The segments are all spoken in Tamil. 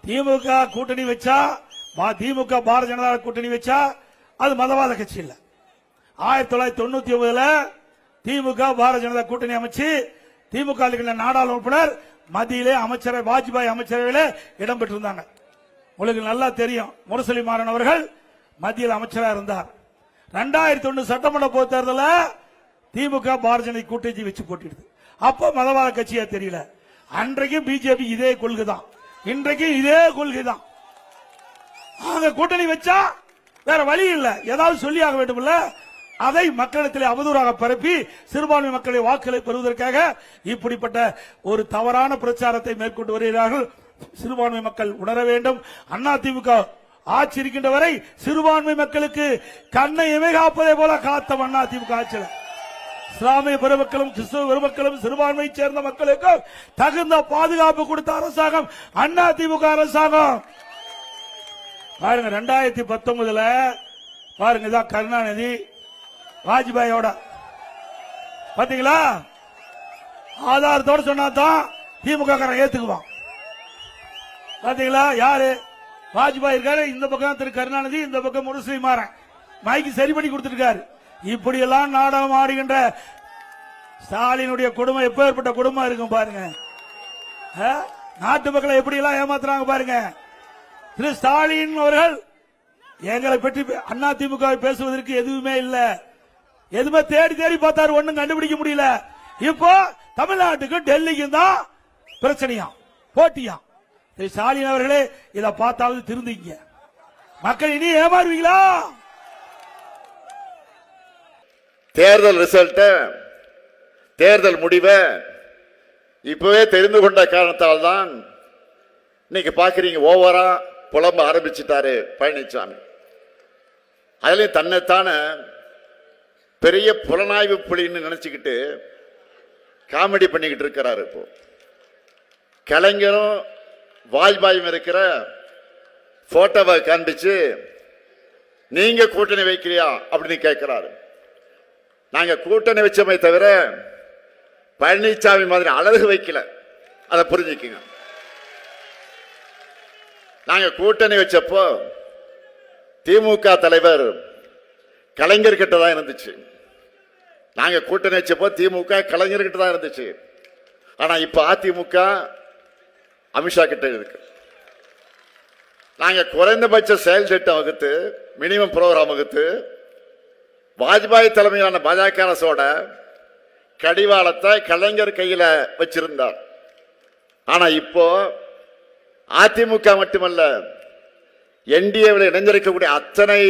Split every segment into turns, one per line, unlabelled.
திமுக கூட்டணி வச்சா, திமுக பாரதிய ஜனதா கூட்டணி வச்சா அது மதவாத கட்சி இல்ல. 1999 திமுக பாரதிய ஜனதா கூட்டணி அமைச்சு திமுக நாடாளுமன்ற உறுப்பினர் மத்தியிலே அமைச்சரை வாஜ்பாய் அமைச்சரவையில இடம்பெற்றிருந்தாங்க. உங்களுக்கு நல்லா தெரியும், முரசொலி மாறன் அவர்கள் மத்தியில் அமைச்சராக இருந்தார். 2001 சட்டமன்ற பொதுத் தேர்தலில் திமுக பாரதிய ஜனதா கூட்டணி வச்சு போட்டிடுது. அப்ப மதவாத கட்சியா தெரியல. அன்றைக்கும் பிஜேபி இதே கொள்கை தான், இன்றைக்கும் இதே கொள்கை தான். அங்க கூட்டணி வச்சா வேற வழி இல்ல, ஏதாவது சொல்லி ஆக வேண்டும் இல்ல. அதை மக்களிடத்தில் அவதூறாக பரப்பி சிறுபான்மை மக்களை வாக்குகளை பெறுவதற்காக இப்படிப்பட்ட ஒரு தவறான பிரச்சாரத்தை மேற்கொண்டு வருகிறார்கள். சிறுபான்மை மக்கள் உணர வேண்டும். அதிமுக ஆட்சி இருக்கின்ற வரை சிறுபான்மை மக்களுக்கு கண்ணை இமைகாப்பதை போல காத்த அதிமுக ஆட்சியில் இஸ்லாமிய பெருமக்களும் கிறிஸ்தவ பெருமக்களும் சிறுபான்மையை சேர்ந்த மக்களுக்கு தகுந்த பாதுகாப்பு கொடுத்த அரசாங்கம் அதிமுக அரசாங்கம். பாருங்க 2019 பாருங்க, இதான் கருணாநிதி வாஜ்பாயோட பாத்தீங்களா, ஆதாரத்தோட சொன்னாதான் திமுக ஏத்துக்குவான். பாத்தீங்களா, யாரு வாஜ்பாய் இருக்காரு, இந்த பக்கம் திரு கருணாநிதி, இந்த பக்கம் முரசொலி மாறன் மைக்கு சரி பண்ணி கொடுத்திருக்காரு. இப்படி எல்லாம் நாடகம் ஆடுகின்ற ஸ்டாலினுடைய குடும்பம் எப்பேற்பட்ட குடும்பம் இருக்கும் பாருங்க. நாட்டு மக்களை எப்படி எல்லாம் ஏமாத்துறாங்க பாருங்க. திரு ஸ்டாலின் அவர்கள் எங்களை பற்றி அதிமுக பேசுவதற்கு எதுவுமே இல்ல, எதுவுமே தேடி தேடி பார்த்தாரு, ஒண்ணும் கண்டுபிடிக்க முடியல. இப்போ தமிழ்நாட்டுக்கு டெல்லிக்கும் தான் பிரச்சனையா, போட்டியா. திரு ஸ்டாலின் அவர்களே இதை பார்த்தாவது திருந்திங்க. மக்கள் இனி ஏமாறுவீங்களா?
தேர்தல் ரிசல்ட், தேர்தல் முடிவை இப்பவே தெரிந்து கொண்ட காரணத்தால் தான் இன்னைக்கு பாக்குறீங்க, ஓவரா புலம்ப ஆரம்பிச்சுட்டாரு பழனிசாமி. அதுலயும் தன்னைத்தான பெரிய புலனாய்வு புலின்னு நினைச்சுக்கிட்டு காமெடி பண்ணிக்கிட்டு இருக்கிறாரு. இப்போ கலைஞரும் வாஜ்பாயும் இருக்கிற போட்டோவை காண்பிச்சு நீங்க கூட்டணி வைக்கிறியா அப்படின்னு கேட்கிறாரு. நாங்க கூட்டணி வச்சோமே தவிர பழனிசாமி மாதிரி அழகு வைக்கல, அதை புரிஞ்சுக்குங்க. நாங்க கூட்டணி வச்சப்போ திமுக தலைவர் கலைஞர் கிட்ட தான் இருந்துச்சு. நாங்க கூட்டணி வச்சப்போ திமுக கலைஞர் கிட்ட தான் இருந்துச்சு. ஆனா இப்ப அதிமுக அமித்ஷா கிட்ட இருக்கு. நாங்க குறைந்தபட்ச செயல் திட்டம் வகுத்து, மினிமம் ப்ரோக்ராம் வகுத்து, வாஜ்பாய் தலைமையிலான பாஜக அரசோட கடிவாளத்தை கலைஞர் கையில வச்சிருந்தார். ஆனா இப்போ அதிமுக மட்டுமல்ல, என்டிஏவில் இணைந்திருக்கக்கூடிய அத்தனை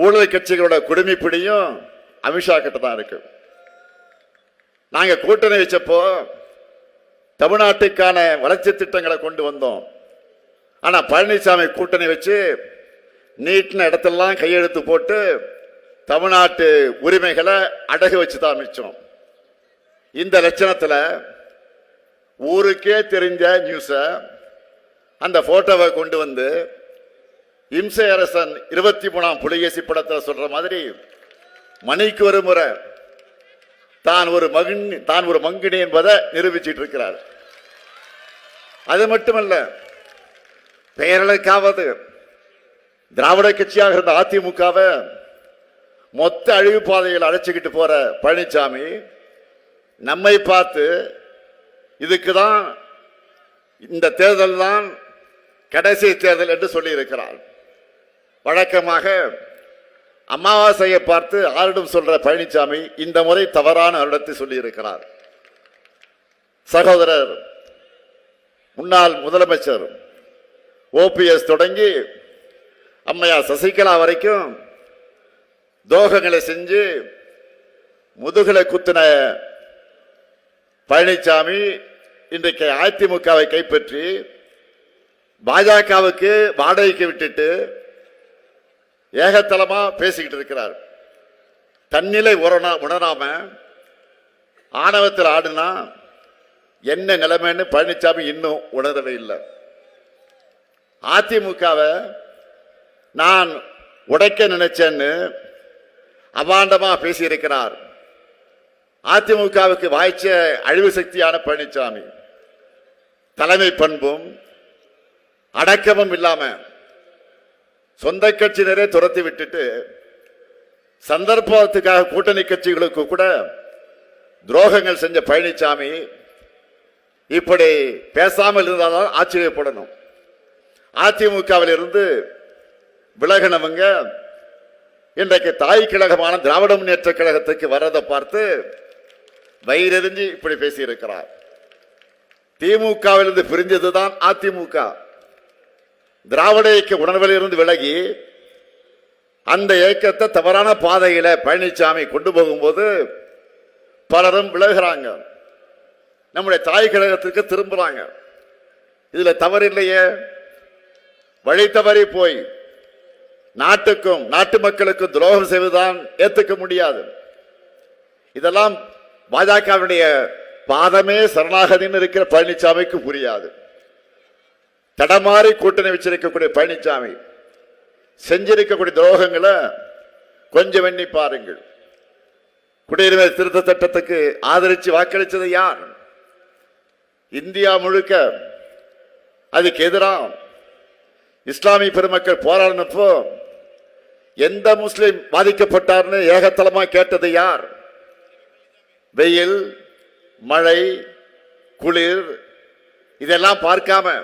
ஊழல் கட்சிகளோட குடுமிப்பிடியும் அமித்ஷா கிட்ட தான் இருக்கு. நாங்க கூட்டணி வச்சப்போ தமிழ்நாட்டுக்கான வளர்ச்சி திட்டங்களை கொண்டு வந்தோம். ஆனா பழனிசாமி கூட்டணி வச்சு நீட்டின இடத்தெல்லாம் கையெழுத்து போட்டு தமிழ்நாட்டு உரிமைகளை அடகு வச்சு தான் மிச்சம். இந்த லட்சணத்துல ஊருக்கே தெரிஞ்ச நியூஸ அந்த போட்டோவை கொண்டு வந்து இம்சை அரசன் 23ஆம் புலிகேசி படத்தில் சொல்ற மாதிரி மணிக்கு ஒரு முறை தான் ஒரு மங்கினி என்பதை நிரூபிச்சிட்டு இருக்கிறார். அது மட்டுமல்ல, பெயர்களுக்காவது திராவிட கட்சியாக இருந்த அதிமுகவை மொத்த அழிவு பாதையில் அழைச்சிக்கிட்டு போற பழனிசாமி நம்மை பார்த்து இதுக்குதான் இந்த தேர்தல் தான் கடைசி தேர்தல் என்று சொல்லி இருக்கிறார். வழக்கமாக அமாவாசையை பார்த்து ஆரிடம் சொல்ற பழனிசாமி இந்த முறை தவறான வருடத்தை சொல்லி இருக்கிறார். சகோதரர் முன்னாள் முதலமைச்சர் ஓபிஎஸ் தொடங்கி அம்மையார் சசிகலா வரைக்கும் துரோகங்களை செஞ்சு முதுகலை குத்தின பழனிசாமி இன்றைக்கு அதிமுகவை கைப்பற்றி பாஜகவுக்கு வாடகைக்கு விட்டுட்டு ஏகத்தலமா பேசிக்கிட்டு இருக்கிறார். தன்னிலை உணராம ஆணவத்தில் ஆடுனா என்ன நிலைமைன்னு பழனிசாமி இன்னும் உணரவே இல்லை. அதிமுகவை நான் உடைக்க நினைச்சேன்னு அபாண்டமா பேசியிருக்கிறார். அதிமுகவுக்கு வாய்ச்ச அழிவு சக்தியான பழனிசாமி தலைமை பண்பும் அடக்கமும் இல்லாம சொந்த கட்சியினரே துரத்தி விட்டுட்டு சந்தர்ப்பத்துக்காக கூட்டணி கட்சிகளுக்கு கூட துரோகங்கள் செஞ்ச பழனிசாமி இப்படி பேசாமல் இருந்தால்தான் ஆச்சரியப்படணும். அதிமுகவில் இருந்து விலகினவங்க இன்றைக்கு தாய் கழகமான திராவிட முன்னேற்ற கழகத்துக்கு வர்றதை பார்த்து வயிறெறிஞ்சு இப்படி பேசியிருக்கிறார். திமுகவிலிருந்து பிரிஞ்சதுதான் அதிமுக. திராவிட இயக்க உணர்வில் இருந்து விலகி அந்த இயக்கத்தை தவறான பாதையில பழனிசாமி கொண்டு போகும்போது பலரும் விலகுறாங்க, நம்முடைய தாய் கழகத்திற்கு திரும்புறாங்க. இதுல தவறில்லையே. வழி தவறி போய் நாட்டுக்கும் நாட்டு மக்களுக்கும் துரோகம் செய்வதுதான் ஏற்றுக்க முடியாது. இதெல்லாம் பாஜகவுடைய பாதமே சரணாகதின்னு இருக்கிற பழனிசாமிக்கு புரியாது. தடமாறி கூட்டணி வச்சிருக்கக்கூடிய பழனிசாமி செஞ்சிருக்கக்கூடிய துரோகங்களை கொஞ்சம் எண்ணி பாருங்கள். குடியுரிமை திருத்த சட்டத்துக்கு ஆதரித்து வாக்களித்தது யார்? இந்தியா முழுக்க அதுக்கு எதிராக இஸ்லாமிய பெருமக்கள் போராடினப்போ எந்த முஸ்லிம் பாதிக்கப்பட்டார்னு ஏகத்தலமா கேட்டது யார்? வெயில், மழை, குளிர் இதெல்லாம் பார்க்காம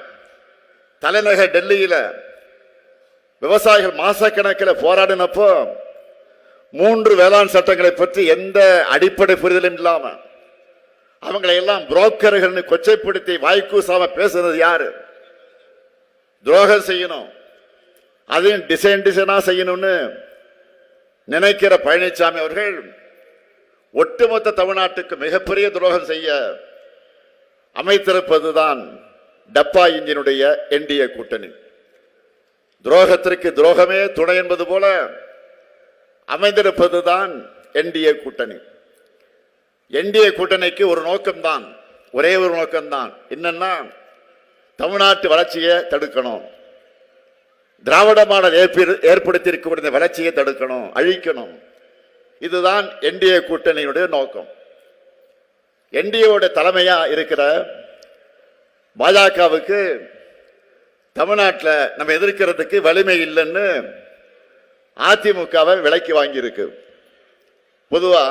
தலைநகர் டெல்லியில விவசாயிகள் மாசக்கணக்கில் போராடினப்போ 3 வேளாண் சட்டங்களை பற்றி எந்த அடிப்படை புரிதலும் இல்லாம அவங்களை எல்லாம் புரோக்கர்கள் கொச்சைப்படுத்தி வாய்க்கூசாம பேசுறது யாரு? துரோகம் செய்யணும், அதையும் டிசைனா செய்யணும்னு நினைக்கிற பழனிசாமி அவர்கள் ஒட்டுமொத்த தமிழ்நாட்டுக்கு மிகப்பெரிய துரோகம் செய்ய அமைத்திருப்பதுதான் டப்பா இன்ஜினுடைய என்டிஏ கூட்டணி. துரோகத்திற்கு துரோகமே துணை என்பது போல அமைந்திருப்பதுதான் என்டிஏ கூட்டணி. என்டிஏ கூட்டணிக்கு ஒரு நோக்கம்தான், ஒரே ஒரு நோக்கம்தான். என்னன்னா தமிழ்நாட்டு வளர்ச்சியை தடுக்கணும், திராவிட மாடல் ஏற்படுத்தியிருக்கக்கூடிய வளர்ச்சியை தடுக்கணும், அழிக்கணும். இதுதான் என்டிஏ கூட்டணியுடைய நோக்கம். என்டிஏவோட தலைமையா இருக்கிற பாஜகவுக்கு தமிழ்நாட்டில் நம்ம எதிர்க்கிறதுக்கு வலிமை இல்லைன்னு அதிமுகவை விலைக்கு வாங்கியிருக்கு. பொதுவா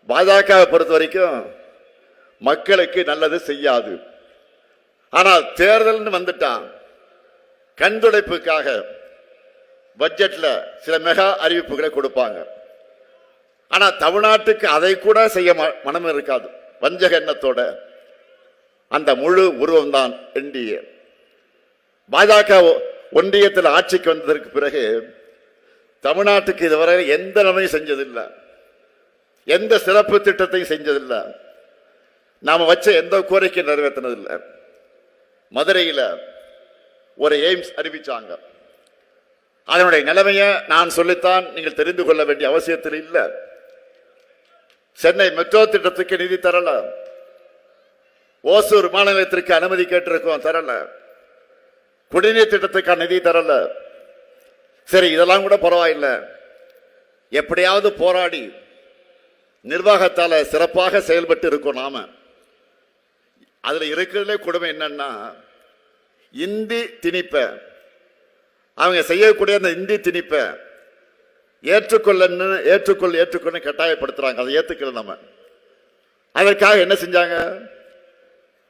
பாஜகவை பொறுத்த வரைக்கும் மக்களுக்கு நல்லது செய்யாது. ஆனால் தேர்தல்னு வந்துட்டான், கண்துடைப்புக்காக பட்ஜெட்ல சில மெகா அறிவிப்புகளை கொடுப்பாங்க. ஆனா தமிழ்நாட்டுக்கு அதை கூட செய்ய மனம் இருக்காது. வஞ்சக எண்ணத்தோட அந்த முழு உருவம் தான் என்டிஏ. பாஜக ஒன்றியத்தில் ஆட்சிக்கு வந்ததற்கு பிறகு தமிழ்நாட்டுக்கு இதுவரை எந்த நன்மையும் செஞ்சதில்லை, எந்த சிறப்பு திட்டத்தையும் செஞ்சதில்லை, நாம வச்ச எந்த கோரிக்கை நிறைவேற்றினதில்லை. மதுரையில் ஒரு எய்ம்ஸ் அறிவிச்சாங்க. அதனுடைய நிலைமையை நான் சொல்லித்தான் நீங்கள் தெரிந்து கொள்ள வேண்டிய அவசியத்தில் இல்லை. சென்னை மெட்ரோ திட்டத்துக்கு நிதி தரல, ஓசூர் விமான நிலையத்திற்கு அனுமதி கேட்டிருக்கோம், தரல. குடிநீர் திட்டத்துக்கான நிதி தரல. சரி, இதெல்லாம் கூட பரவாயில்லை, எப்படியாவது போராடி நிர்வாகத்தால சிறப்பாக செயல்பட்டு இருக்கோம் நாம. அதுல இருக்கிறதுலே கொடுமை என்னன்னா இந்தி திணிப்ப, அவங்க செய்யக்கூடிய அந்த இந்தி திணிப்ப ஏற்றுக்கொள்ள கட்டாயப்படுத்துறாங்க. அதை ஏற்றுக்கல. நம்ம அதற்காக என்ன செஞ்சாங்க?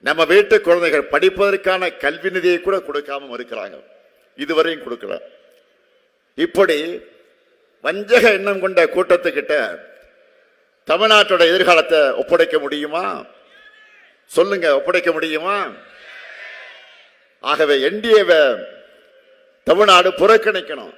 நம்ம வீட்டு குழந்தைகள் படிப்பதற்கான கல்வி நிதியை கூட கொடுக்காம இருக்கிறாங்க, இதுவரையும் கொடுக்கல. இப்படி வஞ்சக எண்ணம் கொண்ட கூட்டத்துக்கிட்ட தமிழ்நாட்டோட எதிர்காலத்தை ஒப்படைக்க முடியுமா? சொல்லுங்க, ஒப்படைக்க முடியுமா? ஆகவே என்டிஏவை தமிழ்நாடு புறக்கணிக்கணும்.